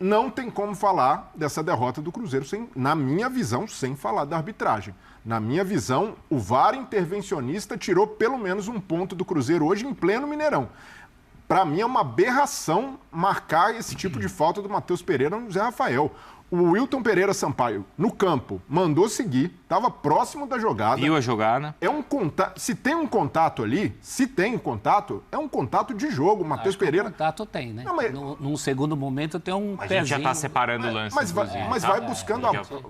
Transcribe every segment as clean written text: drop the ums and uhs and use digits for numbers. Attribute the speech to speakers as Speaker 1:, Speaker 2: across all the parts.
Speaker 1: não tem como falar dessa derrota do Cruzeiro, na minha visão, sem falar da arbitragem. Na minha visão, o VAR intervencionista tirou pelo menos um ponto do Cruzeiro hoje em pleno Mineirão. Para mim é uma aberração marcar esse tipo de falta do Matheus Pereira no Zé Rafael. O Wilton Pereira Sampaio, no campo, mandou seguir, estava próximo da jogada.
Speaker 2: Viu a jogada.
Speaker 1: É um contato. Se tem um contato ali, é um contato de jogo. O Matheus Pereira.
Speaker 3: Contato tem, né?
Speaker 1: Não, mas...
Speaker 3: Num segundo momento tem um
Speaker 2: A
Speaker 3: pezinho.
Speaker 2: gente já está separando o lance.
Speaker 1: Mas vai buscando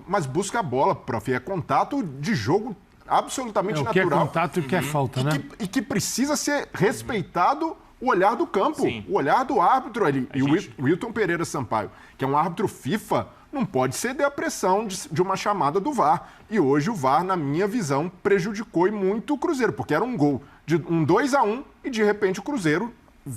Speaker 1: mas busca a bola, prof. É contato de jogo absolutamente natural.
Speaker 4: O que é contato e o que é falta, né?
Speaker 1: E que precisa ser respeitado o olhar do campo,
Speaker 2: Sim.
Speaker 1: o olhar do árbitro ali. E o Wilton Pereira Sampaio, que é um árbitro FIFA, não pode ceder à pressão de uma chamada do VAR. E hoje o VAR, na minha visão, prejudicou e muito o Cruzeiro, porque era um gol de um 2-1 e de repente o Cruzeiro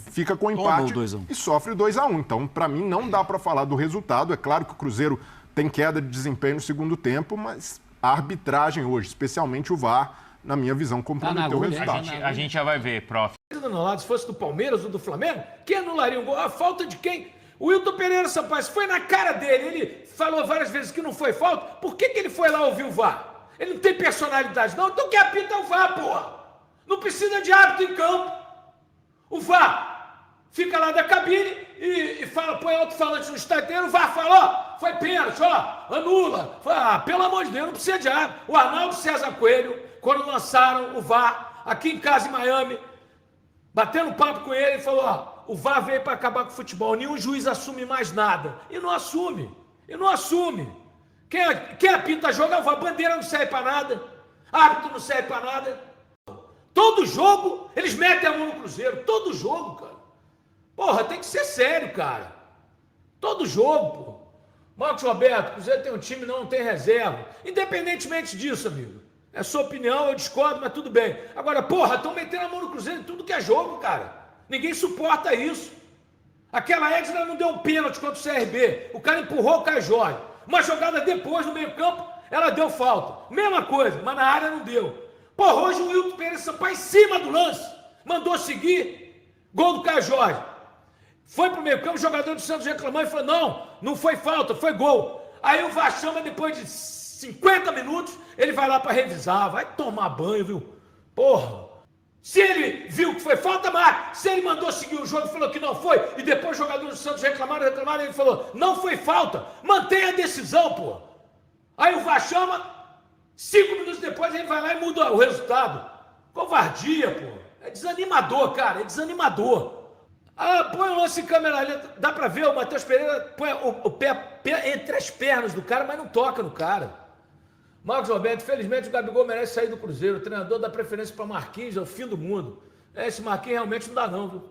Speaker 1: fica com empate e sofre 2-1. Então, para mim, não dá para falar do resultado. É claro que o Cruzeiro tem queda de desempenho no segundo tempo, mas a arbitragem hoje, especialmente o VAR, na minha visão, comprometeu o resultado.
Speaker 2: A gente já vai ver, prof.
Speaker 5: Se fosse do Palmeiras ou do Flamengo, quem anularia um gol? A falta de quem? O Wilton Pereira Sampaio, se foi na cara dele, ele falou várias vezes que não foi falta, por que ele foi lá ouvir o VAR? Ele não tem personalidade, não? Então quem apita é o VAR, porra! Não precisa de árbitro em campo. O VAR fica lá da cabine e fala, põe alto-falante no estádio inteiro, o VAR fala, ó, foi pênalti, ó, anula. Fala, pelo amor de Deus, não precisa de árbitro. O Arnaldo César Coelho, quando lançaram o VAR, aqui em casa em Miami, batendo papo com ele, falou, ó, o VAR veio para acabar com o futebol, nenhum juiz assume mais nada. E não assume. Quem apita jogo é o VAR, bandeira não serve para nada, árbitro não serve para nada. Todo jogo, eles metem a mão no Cruzeiro, todo jogo, cara. Porra, tem que ser sério, cara. Todo jogo, pô. Marcos Roberto, o Cruzeiro tem um time, não tem reserva. Independentemente disso, amigo. É sua opinião, eu discordo, mas tudo bem. Agora, porra, estão metendo a mão no Cruzeiro em tudo que é jogo, cara. Ninguém suporta isso. Aquela Edna não deu um pênalti contra o CRB. O cara empurrou o Caio Jorge. Uma jogada depois, no meio-campo, ela deu falta. Mesma coisa, mas na área não deu. Porra, hoje o Wilton Pereira Sampaio em cima do lance. Mandou seguir. Gol do Caio Jorge. Foi pro meio-campo, o jogador do Santos reclamou e falou, não foi falta, foi gol. Aí o VAR chama depois de 50 minutos, ele vai lá para revisar. Vai tomar banho, viu? Porra. Se ele viu que foi falta, mas se ele mandou seguir o jogo e falou que não foi, e depois os jogadores do Santos reclamaram, ele falou, não foi falta, mantenha a decisão, pô. Aí o VAR chama, 5 minutos depois ele vai lá e muda o resultado. Covardia, pô. É desanimador, cara, é desanimador. Ah, põe o lance em câmera ali, dá pra ver, o Matheus Pereira põe o pé entre as pernas do cara, mas não toca no cara. Marcos Roberto, infelizmente o Gabigol merece sair do Cruzeiro. O treinador dá preferência para Marquinhos, é o fim do mundo. Esse Marquinhos realmente não dá não, viu?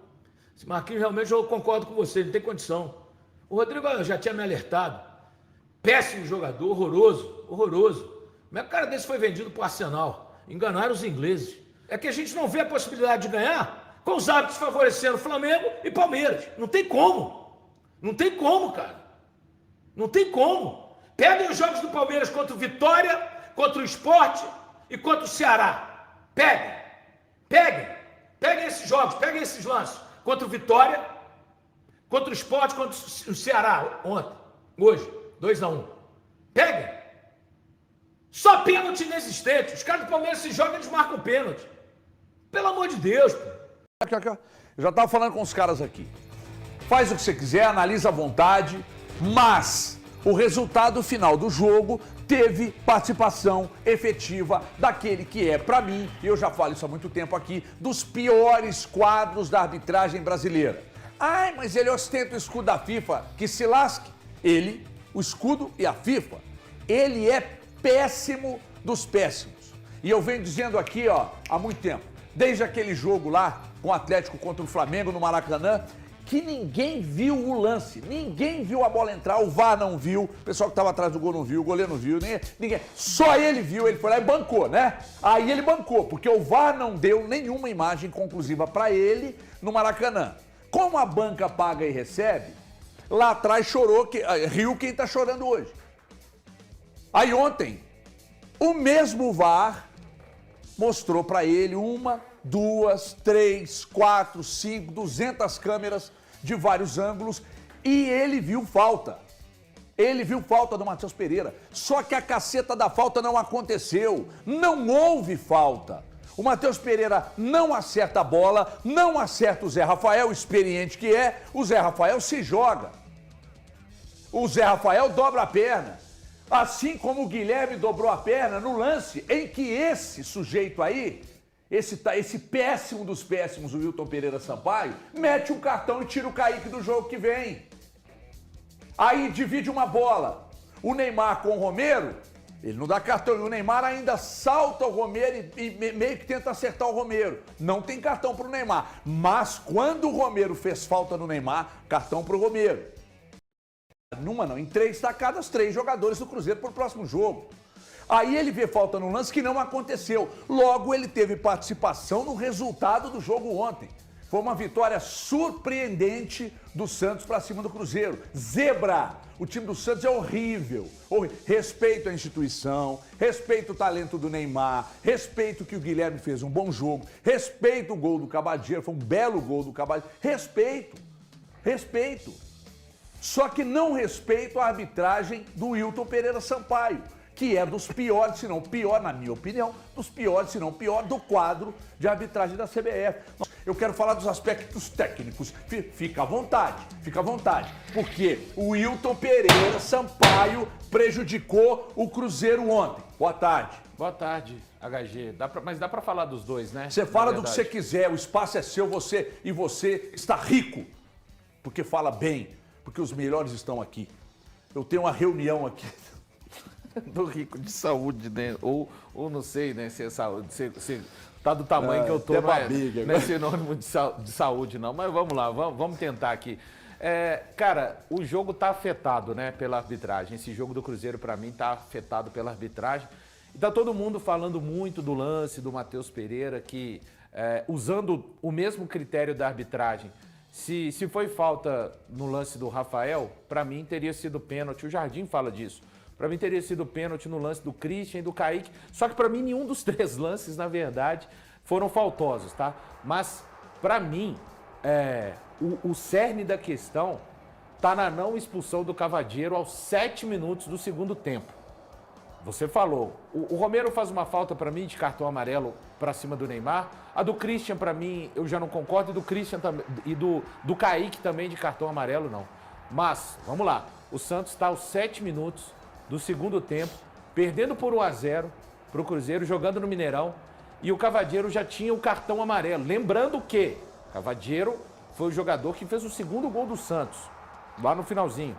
Speaker 5: Esse Marquinhos realmente eu concordo com você, não tem condição. O Rodrigo já tinha me alertado. Péssimo jogador, horroroso. Como é que o cara desse foi vendido para o Arsenal? Enganaram os ingleses. É que a gente não vê a possibilidade de ganhar com os árbitros favorecendo Flamengo e Palmeiras. Não tem como. Não tem como, cara. Não tem como. Peguem os jogos do Palmeiras contra o Vitória, contra o Sport e contra o Ceará. Peguem esses jogos, peguem esses lances. Contra o Vitória, contra o Sport, contra o Ceará, hoje, 2-1. Peguem. Só pênalti inexistente. Os caras do Palmeiras se jogam, eles marcam pênalti. Pelo amor de Deus, pô.
Speaker 6: Aqui. Eu já estava falando com os caras aqui. Faz o que você quiser, analisa à vontade, mas o resultado final do jogo teve participação efetiva daquele que é, para mim, e eu já falo isso há muito tempo aqui, dos piores quadros da arbitragem brasileira. Ai, mas ele ostenta o escudo da FIFA, que se lasque. Ele, o escudo e a FIFA. Ele é péssimo dos péssimos. E eu venho dizendo aqui, ó, há muito tempo, desde aquele jogo lá com o Atlético contra o Flamengo no Maracanã, que ninguém viu o lance, ninguém viu a bola entrar, o VAR não viu, o pessoal que estava atrás do gol não viu, o goleiro não viu, ninguém. Só ele viu, ele foi lá e bancou, né? Aí ele bancou, porque o VAR não deu nenhuma imagem conclusiva para ele no Maracanã. Como a banca paga e recebe, lá atrás riu quem está chorando hoje. Aí ontem, o mesmo VAR mostrou para ele 1, 2, 3, 4, 5, 200 câmeras de vários ângulos E ele viu falta. Ele viu falta do Matheus Pereira. Só que a caceta da falta não aconteceu. Não houve falta. O Matheus Pereira não acerta a bola, não acerta o Zé Rafael, experiente que é. O Zé Rafael se joga. O Zé Rafael dobra a perna. Assim como o Guilherme dobrou a perna no lance em que esse sujeito aí, esse péssimo dos péssimos, o Wilton Pereira Sampaio, mete um cartão e tira o Kaique do jogo que vem. Aí divide uma bola. O Neymar com o Romero, ele não dá cartão. E o Neymar ainda salta o Romero e meio que tenta acertar o Romero. Não tem cartão pro Neymar. Mas quando o Romero fez falta no Neymar, cartão pro Romero. Numa não, em 3 tacadas, 3 jogadores do Cruzeiro pro próximo jogo. Aí ele vê falta no lance que não aconteceu. Logo ele teve participação no resultado do jogo ontem. Foi uma vitória surpreendente do Santos para cima do Cruzeiro. Zebra! O time do Santos é horrível. Respeito a instituição, respeito o talento do Neymar, respeito que o Guilherme fez um bom jogo, respeito o gol do Cavadinho, foi um belo gol do Cavadinho. Respeito. Só que não respeito a arbitragem do Wilton Pereira Sampaio, que é dos piores, se não pior, na minha opinião, dos piores, se não pior, do quadro de arbitragem da CBF. Eu quero falar dos aspectos técnicos. Fica à vontade, porque o Wilton Pereira Sampaio prejudicou o Cruzeiro ontem. Boa tarde.
Speaker 5: Boa tarde, HG. Mas dá pra falar dos dois, né?
Speaker 6: Você fala do que você quiser, o espaço é seu, você está rico, porque fala bem, porque os melhores estão aqui. Eu tenho uma reunião aqui.
Speaker 5: Do rico de saúde, né? Ou não sei, né? Se é saúde, se tá do tamanho que eu tô, não é sinônimo de saúde, não. Mas vamos lá, vamos tentar aqui. Cara, o jogo tá afetado, né? Pela arbitragem. Esse jogo do Cruzeiro, pra mim, tá afetado pela arbitragem. E tá todo mundo falando muito do lance do Matheus Pereira, que usando o mesmo critério da arbitragem, se foi falta no lance do Rafael, pra mim teria sido pênalti. O Jardim fala disso. Para mim teria sido pênalti no lance do Christian e do Kaique. Só que para mim nenhum dos 3 lances, na verdade, foram faltosos, tá? Mas para mim, o cerne da questão tá na não expulsão do Cavadinho aos 7 minutos do segundo tempo. Você falou, o Romero faz uma falta para mim de cartão amarelo para cima do Neymar. A do Christian, para mim, eu já não concordo. E do Christian e do Kaique também de cartão amarelo, não. Mas, vamos lá. O Santos está aos 7 minutos do segundo tempo, perdendo por 1-0 para o Cruzeiro, jogando no Mineirão, e o Cavadinho já tinha o cartão amarelo. Lembrando que Cavadinho foi o jogador que fez o segundo gol do Santos, lá no finalzinho.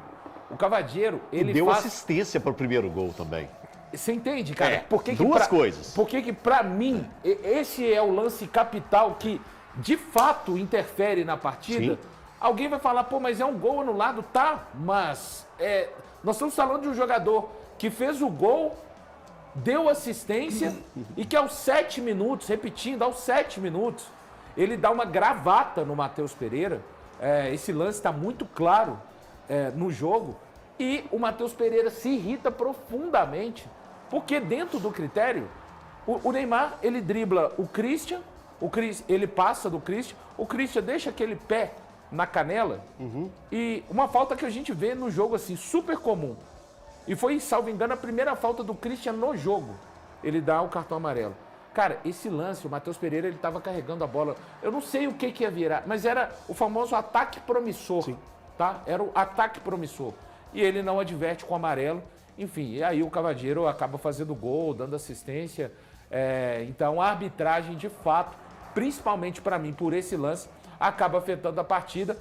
Speaker 5: O Cavadinho, ele
Speaker 7: deu assistência para o primeiro gol também.
Speaker 5: Você entende, cara?
Speaker 7: Duas coisas.
Speaker 5: Porque que, pra mim, esse é o lance capital que, de fato, interfere na partida. Sim. Alguém vai falar, pô, mas é um gol anulado. Tá, mas nós estamos falando de um jogador que fez o gol, deu assistência e que aos 7 minutos, repetindo, aos 7 minutos, ele dá uma gravata no Matheus Pereira. Esse lance está muito claro no jogo. E o Matheus Pereira se irrita profundamente, porque dentro do critério, o Neymar, ele dribla o Christian, ele passa do Christian, o Christian deixa aquele pé na canela, e uma falta que a gente vê no jogo assim, super comum. E foi, salvo engano, a primeira falta do Christian no jogo. Ele dá o cartão amarelo. Cara, esse lance, o Matheus Pereira, ele estava carregando a bola. Eu não sei o que ia virar, mas era o famoso ataque promissor. Sim. Tá? Era o ataque promissor. E ele não adverte com o amarelo. Enfim, e aí o Cavadinho acaba fazendo gol, dando assistência. Então a arbitragem, de fato, principalmente para mim, por esse lance, acaba afetando a partida.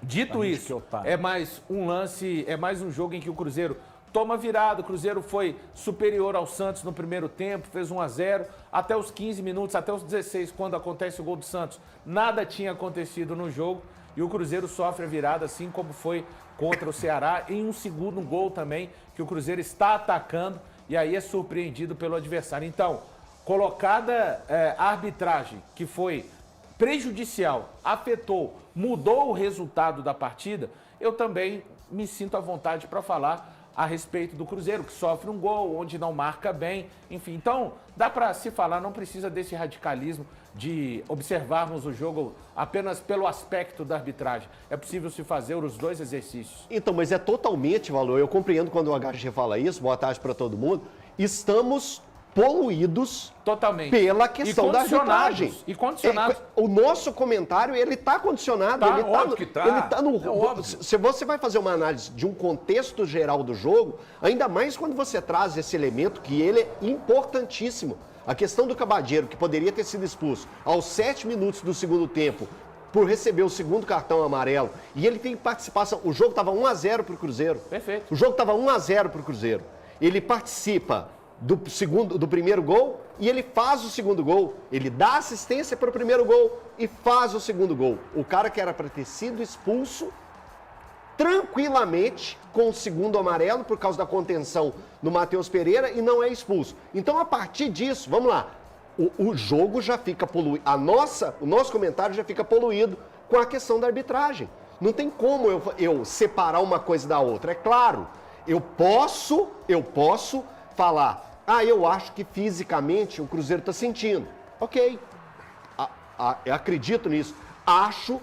Speaker 5: Dito isso, é mais um lance, é mais um jogo em que o Cruzeiro toma virada. O Cruzeiro foi superior ao Santos no primeiro tempo, fez 1-0. Até os 15 minutos, até os 16, quando acontece o gol do Santos, nada tinha acontecido no jogo. E o Cruzeiro sofre a virada, assim como foi contra o Ceará, em um segundo gol também, que o Cruzeiro está atacando e aí é surpreendido pelo adversário. Então, colocada a arbitragem, que foi prejudicial, afetou, mudou o resultado da partida, eu também me sinto à vontade para falar a respeito do Cruzeiro, que sofre um gol, onde não marca bem, enfim. Então, dá para se falar, não precisa desse radicalismo
Speaker 8: de observarmos o jogo apenas pelo aspecto da arbitragem. É possível se fazer os dois exercícios.
Speaker 7: Então, mas é totalmente, Valor. Eu compreendo quando o HG fala isso, boa tarde para todo mundo. Estamos poluídos
Speaker 8: Totalmente.
Speaker 7: pela questão da arbitragem.
Speaker 8: E condicionados.
Speaker 7: O nosso comentário, ele está condicionado.
Speaker 8: Tá,
Speaker 7: ele está
Speaker 8: óbvio que tá.
Speaker 7: Ele tá no,
Speaker 8: É óbvio.
Speaker 7: Se você vai fazer uma análise de um contexto geral do jogo, ainda mais quando você traz esse elemento que ele é importantíssimo. A questão do Cabadeiro, que poderia ter sido expulso aos 7 minutos do segundo tempo, por receber o segundo cartão amarelo, e ele tem participação. O jogo estava 1-0 para o Cruzeiro.
Speaker 8: Perfeito.
Speaker 7: O jogo estava 1-0 para o Cruzeiro. Ele participa do primeiro gol e ele faz o segundo gol. Ele dá assistência para o primeiro gol e faz o segundo gol. O cara que era para ter sido expulso tranquilamente com o segundo amarelo por causa da contenção no Matheus Pereira e não é expulso. Então, a partir disso, vamos lá, o jogo já fica poluído, o nosso comentário já fica poluído com a questão da arbitragem. Não tem como eu separar uma coisa da outra. É claro, eu posso falar, eu acho que fisicamente o Cruzeiro está sentindo. Ok, eu acredito nisso. Acho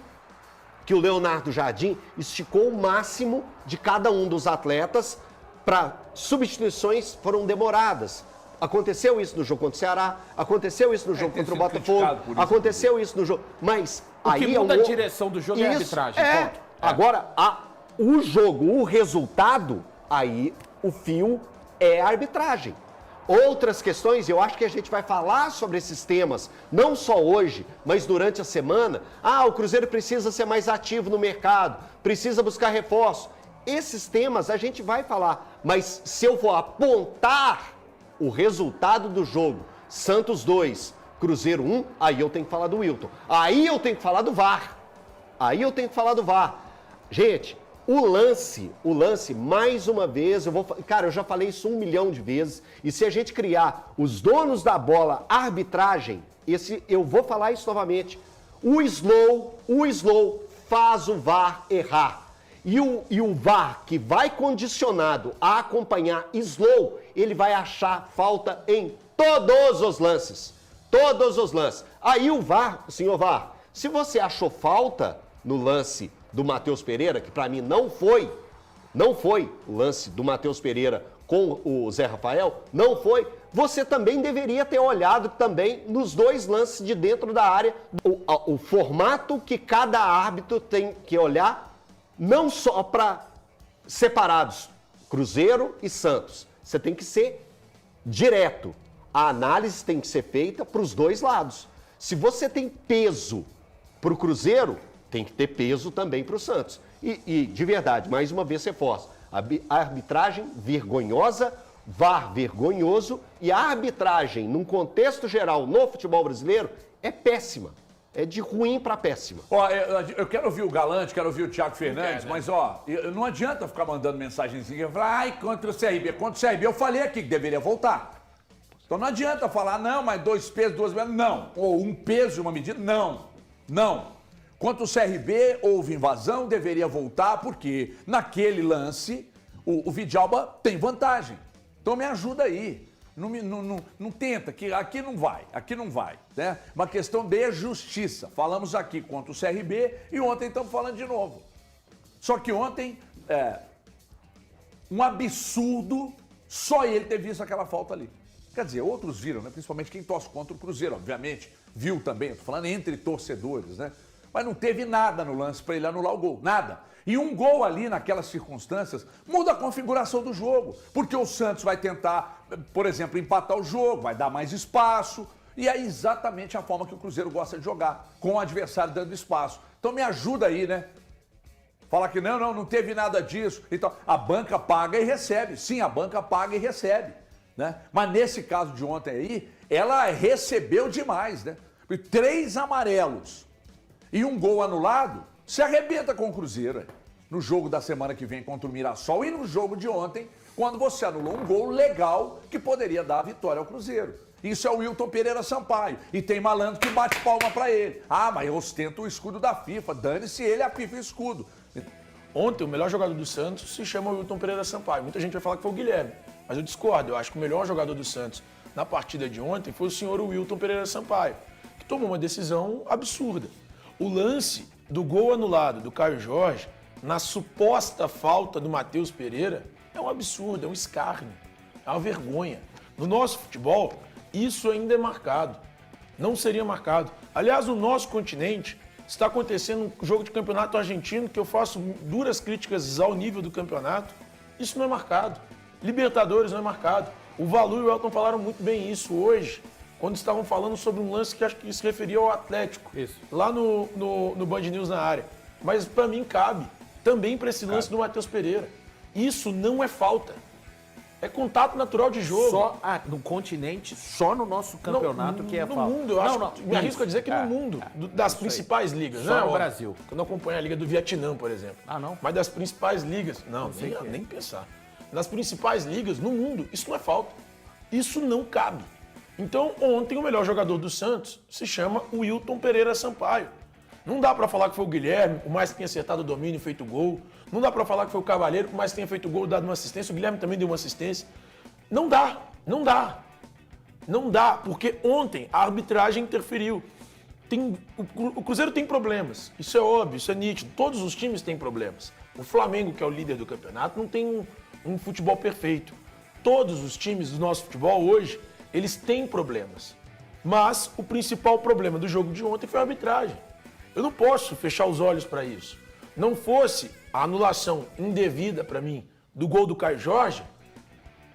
Speaker 7: que o Leonardo Jardim esticou o máximo de cada um dos atletas para substituições foram demoradas. Aconteceu isso no jogo contra o Ceará, aconteceu isso no jogo contra o Botafogo, aconteceu isso no jogo... Mas
Speaker 8: o que
Speaker 7: aí
Speaker 8: muda a direção do jogo é a arbitragem, ponto.
Speaker 7: Agora, o jogo, o resultado, aí o fio é a arbitragem. Outras questões, eu acho que a gente vai falar sobre esses temas, não só hoje, mas durante a semana. O Cruzeiro precisa ser mais ativo no mercado, precisa buscar reforço. Esses temas a gente vai falar, mas se eu for apontar o resultado do jogo, Santos 2, Cruzeiro 1, aí eu tenho que falar do Wilton. Aí eu tenho que falar do VAR. Gente, o lance, mais uma vez, eu já falei isso 1 milhão de vezes, e se a gente criar os donos da bola, arbitragem, eu vou falar isso novamente, o slow faz o VAR errar. E o VAR, que vai condicionado a acompanhar slow, ele vai achar falta em todos os lances. Aí o VAR, senhor VAR, se você achou falta no lance do Matheus Pereira, que para mim não foi o lance do Matheus Pereira com o Zé Rafael, não foi, você também deveria ter olhado também nos dois lances de dentro da área, o formato que cada árbitro tem que olhar, não só para separados, Cruzeiro e Santos. Você tem que ser direto. A análise tem que ser feita para os dois lados. Se você tem peso para o Cruzeiro, tem que ter peso também para o Santos. E, de verdade, mais uma vez reforço, a arbitragem vergonhosa, VAR vergonhoso, e a arbitragem, num contexto geral, no futebol brasileiro, é péssima. É de ruim para péssima.
Speaker 6: Eu quero ouvir o Galante, quero ouvir o Thiago Fernandes, mas não adianta ficar mandando mensagenzinha, falar, contra o CRB, eu falei aqui que deveria voltar. Então não adianta falar, não, mas 2 pesos, 2 medidas, não. Ou 1 peso e 1 medida, não. Contra o CRB, houve invasão, deveria voltar, porque naquele lance, o Vidalba tem vantagem. Então me ajuda aí. Não tenta, que aqui não vai, né? Uma questão de justiça. Falamos aqui contra o CRB e ontem estamos falando de novo. Só que ontem, um absurdo, só ele ter visto aquela falta ali. Quer dizer, outros viram, né? Principalmente quem torce contra o Cruzeiro, obviamente, viu também. Estou falando entre torcedores, né? Mas não teve nada no lance para ele anular o gol, nada. E um gol ali naquelas circunstâncias muda a configuração do jogo, porque o Santos vai tentar, por exemplo, empatar o jogo, vai dar mais espaço, e é exatamente a forma que o Cruzeiro gosta de jogar, com o adversário dando espaço. Então me ajuda aí, né? Falar que não teve nada disso. Então, a banca paga e recebe. Sim, a banca paga e recebe, né? Mas nesse caso de ontem aí, ela recebeu demais, né? 3 amarelos e um gol anulado, se arrebenta com o Cruzeiro no jogo da semana que vem contra o Mirassol e no jogo de ontem, quando você anulou um gol legal que poderia dar a vitória ao Cruzeiro. Isso é o Wilton Pereira Sampaio. E tem malandro que bate palma pra ele. Mas ostenta o escudo da FIFA. Dane-se ele, a FIFA e o escudo.
Speaker 9: Ontem, o melhor jogador do Santos se chama Wilton Pereira Sampaio. Muita gente vai falar que foi o Guilherme. Mas eu discordo. Eu acho que o melhor jogador do Santos na partida de ontem foi o senhor Wilton Pereira Sampaio. que tomou uma decisão absurda. O lance do gol anulado do Caio Jorge, na suposta falta do Matheus Pereira, é um absurdo, é um escárnio, é uma vergonha. No nosso futebol, isso ainda é marcado. Não seria marcado. Aliás, no nosso continente, está acontecendo um jogo de campeonato argentino que eu faço duras críticas ao nível do campeonato. Isso não é marcado. Libertadores não é marcado. O Valu e o Elton falaram muito bem isso hoje, quando estavam falando sobre um lance que acho que se referia ao Atlético.
Speaker 8: Isso.
Speaker 9: Lá no Band News na área. Mas para mim cabe também para esse lance do Matheus Pereira. Isso não é falta. É contato natural de jogo.
Speaker 8: Só no continente, só no nosso campeonato que é
Speaker 9: no
Speaker 8: falta.
Speaker 9: mundo, eu acho, me arrisco a dizer que no mundo, das principais ligas.
Speaker 8: Só
Speaker 9: né?
Speaker 8: no Brasil.
Speaker 9: Eu não acompanho a Liga do Vietnã, por exemplo.
Speaker 8: Ah, não?
Speaker 9: Mas das principais ligas, não nem pensar. Nas principais ligas no mundo, isso não é falta. Isso não cabe. Então, ontem o melhor jogador do Santos se chama Wilton Pereira Sampaio. Não dá pra falar que foi o Guilherme, por mais que tenha acertado o domínio e feito gol. Não dá pra falar que foi o Cavaleiro, por mais que tenha feito gol e dado uma assistência. O Guilherme também deu uma assistência. Não dá, não dá. Não dá, porque ontem a arbitragem interferiu. O Cruzeiro tem problemas, isso é óbvio, isso é nítido. Todos os times têm problemas. O Flamengo, que é o líder do campeonato, não tem um futebol perfeito. Todos os times do nosso futebol hoje, eles têm problemas. Mas o principal problema do jogo de ontem foi a arbitragem. Eu não posso fechar os olhos para isso. Não fosse a anulação indevida para mim do gol do Caio Jorge,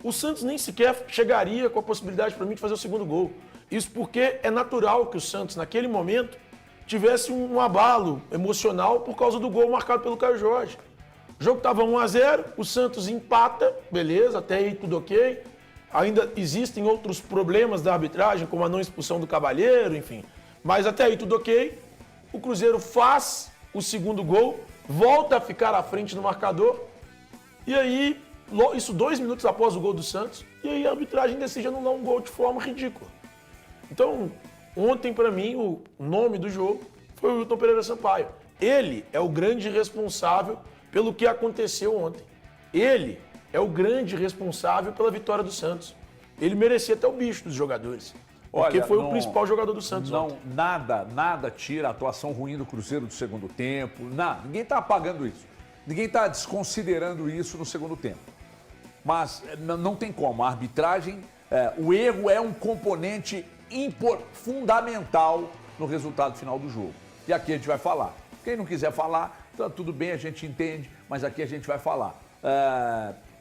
Speaker 9: o Santos nem sequer chegaria com a possibilidade para mim de fazer o segundo gol. Isso porque é natural que o Santos, naquele momento, tivesse um abalo emocional por causa do gol marcado pelo Caio Jorge. O jogo estava 1-0, o Santos empata, beleza, até aí tudo ok. Ainda existem outros problemas da arbitragem, como a não expulsão do Cavaleiro, enfim. Mas até aí tudo ok. O Cruzeiro faz o segundo gol, volta a ficar à frente no marcador. E aí, isso 2 minutos após o gol do Santos, e aí a arbitragem decide anular um gol de forma ridícula. Então, ontem, para mim, o nome do jogo foi o Wilton Pereira Sampaio. Ele é o grande responsável pelo que aconteceu ontem. Ele é o grande responsável pela vitória do Santos. Ele merecia até o bicho dos jogadores. Porque foi o principal jogador do Santos ontem.
Speaker 6: Nada tira a atuação ruim do Cruzeiro do segundo tempo. Nada. Ninguém está apagando isso. Ninguém está desconsiderando isso no segundo tempo. Mas não tem como. A arbitragem, o erro é um componente fundamental no resultado final do jogo. E aqui a gente vai falar. Quem não quiser falar, tá, tudo bem, a gente entende, mas aqui a gente vai falar.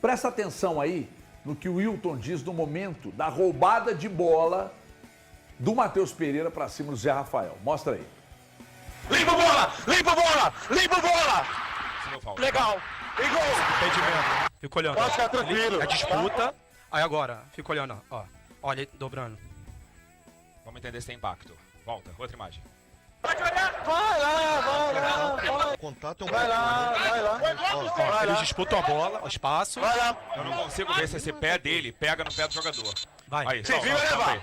Speaker 6: Presta atenção aí no que o Wilton diz no momento da roubada de bola do Matheus Pereira para cima do Zé Rafael. Mostra aí.
Speaker 10: Limpa a bola! Limpa a bola! Limpa a bola! Legal! E gol!
Speaker 11: Impedimento. Fica olhando.
Speaker 10: Pode ficar tranquilo.
Speaker 11: A disputa. Aí agora, fica olhando, ó. Olha ele dobrando.
Speaker 2: Vamos entender se tem impacto. Volta, outra imagem.
Speaker 10: Vai lá.
Speaker 12: Contato é um
Speaker 10: Vai lá.
Speaker 11: Ó, eles disputam a bola, o espaço.
Speaker 10: Vai lá.
Speaker 2: Eu não consigo ver se esse pé dele pega no pé do jogador.
Speaker 11: Vai.
Speaker 2: Aí,
Speaker 10: Você viu levar?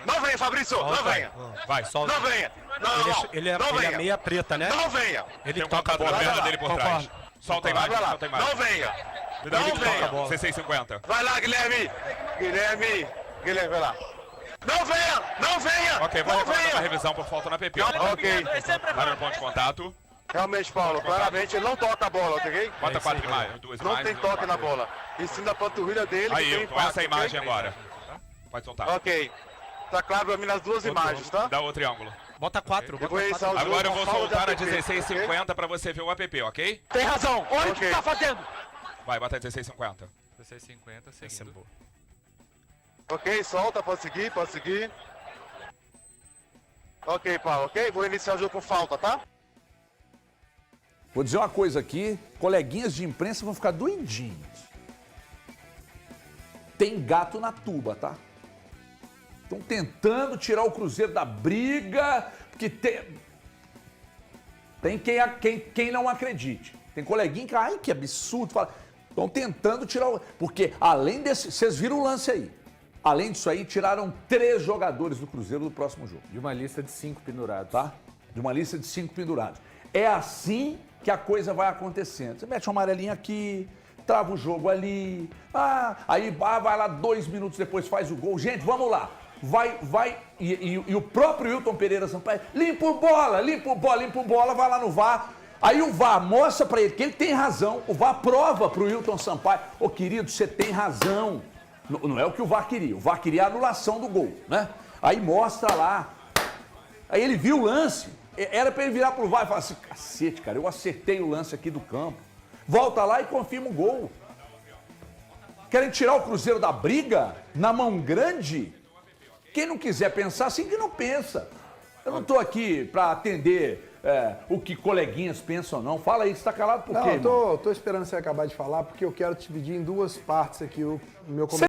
Speaker 10: Não venha, Fabrício. Não venha.
Speaker 2: Vai, solta.
Speaker 10: Não venha.
Speaker 11: Ele é meia preta, né?
Speaker 10: Não venha.
Speaker 11: Ele
Speaker 2: Tem um
Speaker 11: toca a
Speaker 2: marcador
Speaker 11: bola.
Speaker 2: na perna dele por trás. Solta a imagem,
Speaker 10: Vai lá.
Speaker 2: solta a imagem.
Speaker 10: Não venha.
Speaker 2: Me dá
Speaker 10: Não
Speaker 2: ele
Speaker 10: venha.
Speaker 2: toca a bola. 16,50.
Speaker 10: Vai lá, Guilherme, vai lá. Não venha.
Speaker 2: Ok, vou
Speaker 10: Não
Speaker 2: reclamar uma
Speaker 10: venha.
Speaker 2: revisão por falta na PP.
Speaker 10: Ok.
Speaker 2: Para no ponto de contato.
Speaker 10: Realmente, Paulo, claramente ele não toca a bola, ok?
Speaker 2: Bota 4 imagens, 2
Speaker 10: Não
Speaker 2: imagens.
Speaker 10: tem toque na bola. Em cima da panturrilha dele. que
Speaker 2: Aí,
Speaker 10: tem
Speaker 2: com
Speaker 10: impacto,
Speaker 2: essa imagem
Speaker 10: ok?
Speaker 2: agora. Pode soltar.
Speaker 10: Ok. Tá claro pra mim nas duas imagens, tá?
Speaker 2: Dá outro triângulo.
Speaker 11: Bota 4.
Speaker 10: Eu vou iniciar o jogo
Speaker 2: Agora eu
Speaker 10: com
Speaker 2: vou
Speaker 10: falta de
Speaker 2: soltar a
Speaker 10: APP,
Speaker 2: 16,50 pra você ver o APP, ok?
Speaker 10: Tem razão. Olha o que
Speaker 2: Ok.
Speaker 10: tá fazendo.
Speaker 2: Vai, bota 16,50.
Speaker 11: 16,50, seguindo.
Speaker 10: Ok, solta, pode seguir. Ok, Paulo, ok? Vou iniciar o jogo com falta, tá?
Speaker 6: Vou dizer uma coisa aqui, coleguinhas de imprensa vão ficar doidinhos. Tem gato na tuba, tá? Estão tentando tirar o Cruzeiro da briga, porque tem quem não acredite. Tem coleguinha que, ai, que absurdo, fala. Estão tentando tirar o... Porque além desse... Vocês viram o lance aí. Além disso aí, tiraram 3 jogadores do Cruzeiro do próximo jogo.
Speaker 8: De uma lista de 5 pendurados.
Speaker 6: Tá? De uma lista de 5 pendurados. É assim que a coisa vai acontecendo. Você mete uma amarelinha aqui, trava o jogo ali. Aí vai lá 2 minutos depois, faz o gol. Gente, vamos lá. e o próprio Wilton Pereira Sampaio, limpa o bola, vai lá no VAR. Aí o VAR mostra pra ele que ele tem razão, o VAR prova pro Wilton Sampaio, ô querido, você tem razão. Não é o que o VAR queria a anulação do gol, né? Aí mostra lá. Aí ele viu o lance, era pra ele virar pro VAR e falar assim, cacete, cara, eu acertei o lance aqui do campo. Volta lá e confirma o gol. Querem tirar o Cruzeiro da briga na mão grande? Quem não quiser pensar assim que não pensa. Eu não tô aqui pra atender o que coleguinhas pensam, não. Fala aí, você tá calado por quê,
Speaker 12: Não, eu tô esperando você acabar de falar, porque eu quero dividir em duas partes aqui o meu comentário.